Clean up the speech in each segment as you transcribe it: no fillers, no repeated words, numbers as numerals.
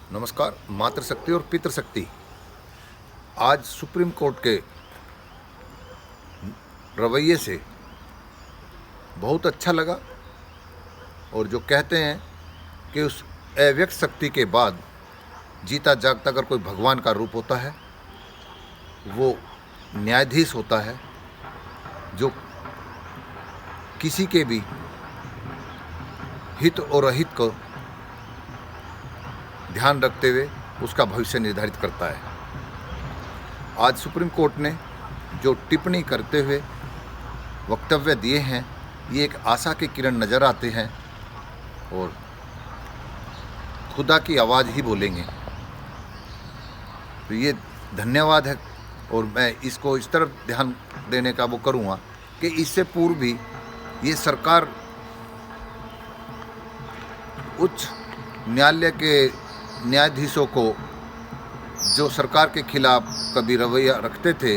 नमस्कार। मातृशक्ति और पितृशक्ति, आज सुप्रीम कोर्ट के रवैये से बहुत अच्छा लगा। और जो कहते हैं कि उस अव्यक्त शक्ति के बाद जीता जागता अगर कोई भगवान का रूप होता है, वो न्यायाधीश होता है, जो किसी के भी हित और अहित को ध्यान रखते हुए उसका भविष्य निर्धारित करता है। आज सुप्रीम कोर्ट ने जो टिप्पणी करते हुए वक्तव्य दिए हैं, ये एक आशा की किरण नज़र आते हैं और खुदा की आवाज़ ही बोलेंगे। तो ये धन्यवाद है। और मैं इसको इस तरफ ध्यान देने का वो करूँगा कि इससे पूर्व भी ये सरकार उच्च न्यायालय के न्यायाधीशों को जो सरकार के खिलाफ कभी रवैया रखते थे,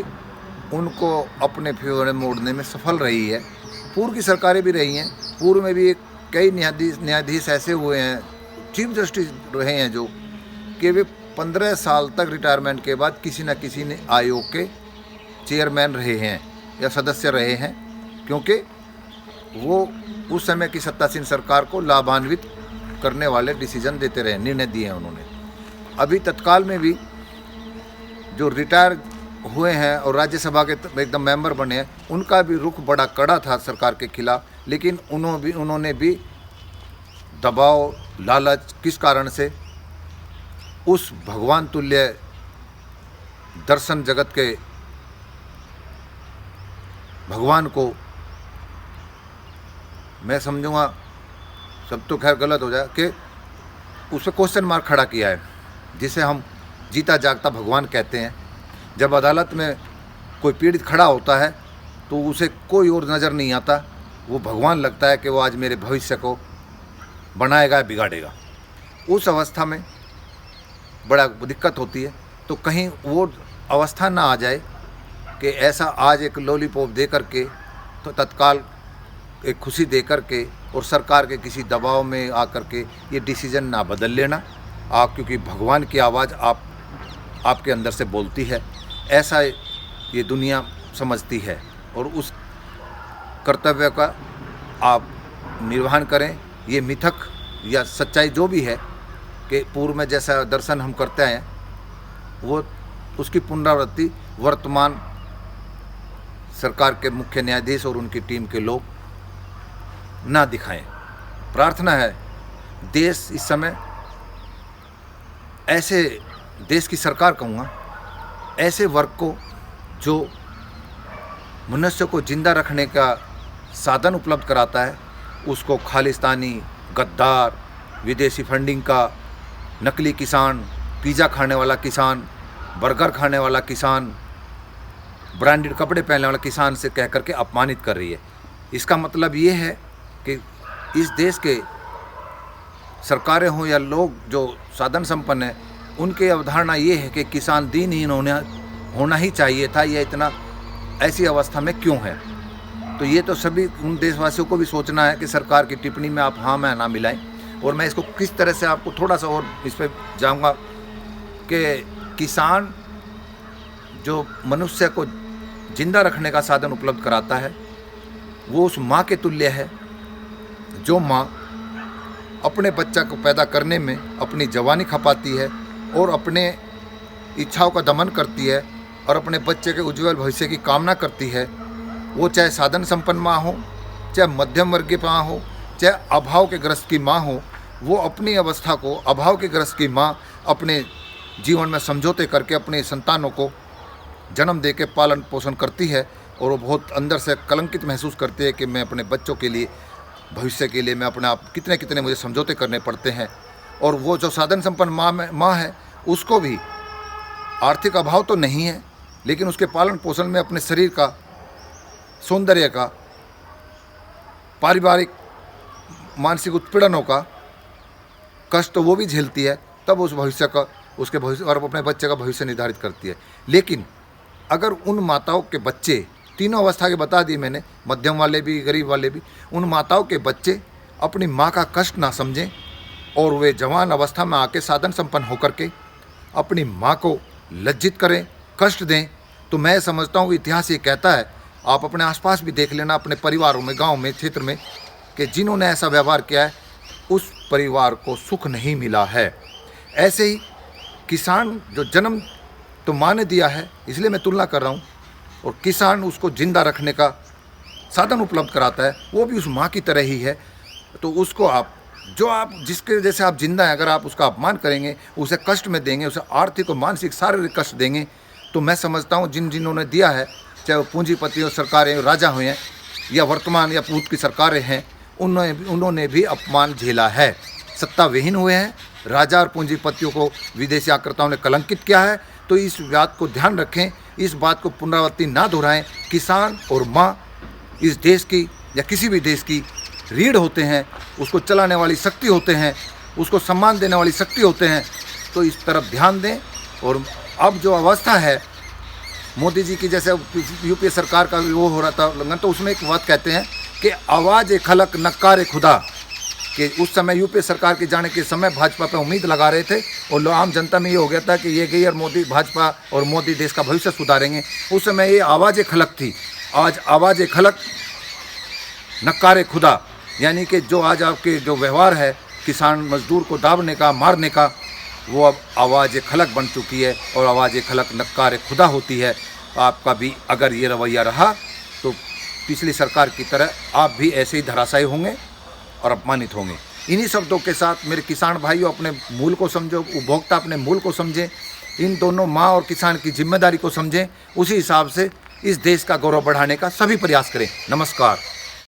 उनको अपने फेवर में मोड़ने में सफल रही है। पूर्व की सरकारें भी रही हैं। पूर्व में भी कई न्यायाधीश ऐसे हुए हैं, चीफ जस्टिस रहे हैं, जो कि वे 15 साल तक रिटायरमेंट के बाद किसी न किसी ने आयोग के चेयरमैन रहे हैं या सदस्य रहे हैं, क्योंकि वो उस समय की सत्तासीन सरकार को लाभान्वित करने वाले डिसीजन देते रहे, निर्णय दिए हैं उन्होंने। अभी तत्काल में भी जो रिटायर हुए हैं और राज्यसभा के एकदम मेंबर बने हैं, उनका भी रुख बड़ा कड़ा था सरकार के खिलाफ, लेकिन उन्होंने भी दबाव, लालच, किस कारण से उस भगवान तुल्य दर्शन जगत के भगवान को, मैं समझूंगा, सब तो खैर गलत हो जाए, कि उस पर क्वेश्चन मार्क खड़ा किया है, जिसे हम जीता जागता भगवान कहते हैं। जब अदालत में कोई पीड़ित खड़ा होता है तो उसे कोई और नज़र नहीं आता, वो भगवान लगता है कि वो आज मेरे भविष्य को बनाएगा, बिगाड़ेगा। उस अवस्था में बड़ा दिक्कत होती है। तो कहीं वो अवस्था ना आ जाए कि ऐसा आज एक लॉलीपॉप दे करके, तो तत्काल एक खुशी दे करके और सरकार के किसी दबाव में आकर के ये डिसीजन ना बदल लेना आप, क्योंकि भगवान की आवाज़ आपके अंदर से बोलती है, ऐसा ये दुनिया समझती है। और उस कर्तव्य का आप निर्वहन करें। ये मिथक या सच्चाई जो भी है कि पूर्व में जैसा दर्शन हम करते हैं, वो उसकी पुनरावृत्ति वर्तमान सरकार के मुख्य न्यायाधीश और उनकी टीम के लोग ना दिखाएं। प्रार्थना है, देश इस समय ऐसे, देश की सरकार कहूँगा, ऐसे वर्ग को जो मनुष्य को जिंदा रखने का साधन उपलब्ध कराता है, उसको खालिस्तानी, गद्दार, विदेशी फंडिंग का, नकली किसान, पिज़्ज़ा खाने वाला किसान, बर्गर खाने वाला किसान, ब्रांडेड कपड़े पहनने वाला किसान से कह करके अपमानित कर रही है। इसका मतलब ये है कि इस देश के सरकारें हों या लोग जो साधन संपन्न हैं, उनकी अवधारणा ये है कि किसान दीनहीन होना ही चाहिए था, यह इतना ऐसी अवस्था में क्यों है। तो ये तो सभी उन देशवासियों को भी सोचना है कि सरकार की टिप्पणी में आप हाँ मैं ना मिलाएं। और मैं इसको किस तरह से आपको थोड़ा सा और इस पर जाऊँगा कि किसान जो मनुष्य को जिंदा रखने का साधन उपलब्ध कराता है, वो उस माँ के तुल्य है जो माँ अपने बच्चा को पैदा करने में अपनी जवानी खपाती है और अपने इच्छाओं का दमन करती है और अपने बच्चे के उज्जवल भविष्य की कामना करती है। वो चाहे साधन संपन्न माँ हो, चाहे मध्यम वर्गीय माँ हो, चाहे अभाव के ग्रस्त की माँ हो, वो अपनी अवस्था को अभाव के ग्रस्त की माँ अपने जीवन में समझौते करके अपने संतानों को जन्म दे के पालन पोषण करती है। और वो बहुत अंदर से कलंकित महसूस करती है कि मैं अपने बच्चों के लिए, भविष्य के लिए मैं अपने आप कितने मुझे समझौते करने पड़ते हैं। और वो जो साधन संपन्न माँ है, उसको भी आर्थिक अभाव तो नहीं है, लेकिन उसके पालन पोषण में अपने शरीर का, सौंदर्य का, पारिवारिक मानसिक उत्पीड़नों का कष्ट तो वो भी झेलती है। तब उस भविष्य का, उसके भविष्य और अपने बच्चे का भविष्य निर्धारित करती है। लेकिन अगर उन माताओं के बच्चे, तीनों अवस्था के बता दिए मैंने, मध्यम वाले भी, गरीब वाले भी, उन माताओं के बच्चे अपनी माँ का कष्ट ना समझें और वे जवान अवस्था में आके साधन संपन्न होकर के अपनी माँ को लज्जित करें, कष्ट दें, तो मैं समझता हूँ इतिहास ये कहता है, आप अपने आसपास भी देख लेना, अपने परिवारों में, गांव में, क्षेत्र में, कि जिन्होंने ऐसा व्यवहार किया है उस परिवार को सुख नहीं मिला है। ऐसे ही किसान जो जन्म तो माँ ने दिया है, इसलिए मैं तुलना कर रहा हूँ, और किसान उसको जिंदा रखने का साधन उपलब्ध कराता है, वो भी उस माँ की तरह ही है। तो उसको आप जिसके जैसे आप जिंदा हैं, अगर आप उसका अपमान करेंगे, उसे कष्ट में देंगे, उसे आर्थिक और मानसिक शारीरिक कष्ट देंगे, तो मैं समझता हूँ जिन्होंने दिया है, चाहे वो पूंजीपति और सरकारें, राजा हुए हैं, या वर्तमान या पूर्व की सरकारें हैं, उन्होंने भी अपमान झेला है, सत्ता विहीन हुए हैं। राजा और पूंजीपतियों को विदेशी आक्रताओं ने कलंकित किया है। तो इस बात को ध्यान रखें, इस बात को पुनरावृत्ति ना दोहराएं। किसान और माँ इस देश की या किसी भी देश की रीढ़ होते हैं, उसको चलाने वाली शक्ति होते हैं, उसको सम्मान देने वाली शक्ति होते हैं। तो इस तरफ ध्यान दें। और अब जो अवस्था है मोदी जी की, जैसे यूपीए सरकार का वो हो रहा था उल्लंघन, तो उसमें एक बात कहते हैं कि आवाज़ खलक नक्कार खुदा, कि उस समय यूपीए सरकार के जाने के समय भाजपा पर उम्मीद लगा रहे थे और आम जनता में ये हो गया था कि ये गई और मोदी, भाजपा और मोदी देश का भविष्य सुधारेंगे। उस समय ये आवाज़ खलक थी, आज आवाज़ खलक नक्कार खुदा, यानी कि जो आज आपके जो व्यवहार है किसान मजदूर को दाबने का, मारने का, वो अब आवाज़ खलक बन चुकी है और आवाज़ खलक नक्कार खुदा होती है। आपका भी अगर ये रवैया रहा तो पिछली सरकार की तरह आप भी ऐसे ही धराशायी होंगे और अपमानित होंगे। इन्हीं शब्दों के साथ मेरे किसान भाइयों, अपने मूल को समझो, उपभोक्ता अपने मूल को समझें, इन दोनों माँ और किसान की जिम्मेदारी को समझें, उसी हिसाब से इस देश का गौरव बढ़ाने का सभी प्रयास करें। नमस्कार।